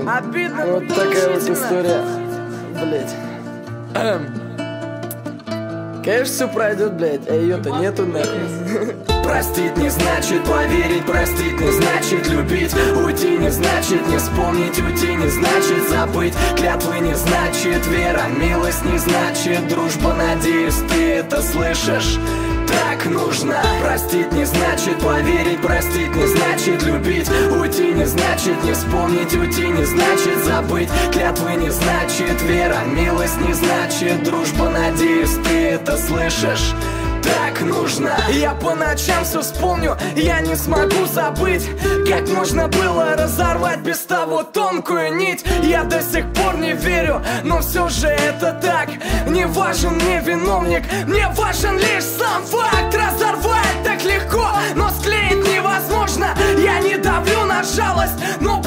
Обидно, вот такая вот история, блять. Конечно, все пройдет, блять, а ее-то нету нахуй. Простить не значит поверить, простить не значит любить. Уйти не значит не вспомнить, уйти не значит забыть. Клятвы не значит вера, милость не значит дружба. Надеюсь, ты это слышишь. Так нужно. Простить не значит поверить, простить не значит любить. Уйти не значит не вспомнить, уйти не значит забыть. Клятвы не значит вера, милость не значит дружба. Надеюсь, ты это слышишь. Так нужно. Я по ночам все вспомню, я не смогу забыть, как можно было разорвать без того тонкую нить. Я до сих пор не верю, но все же это так. Не важен мне виновник, мне важен лишь сам факт. Разорвать так легко, но склеить невозможно. Я не давлю на жалость, но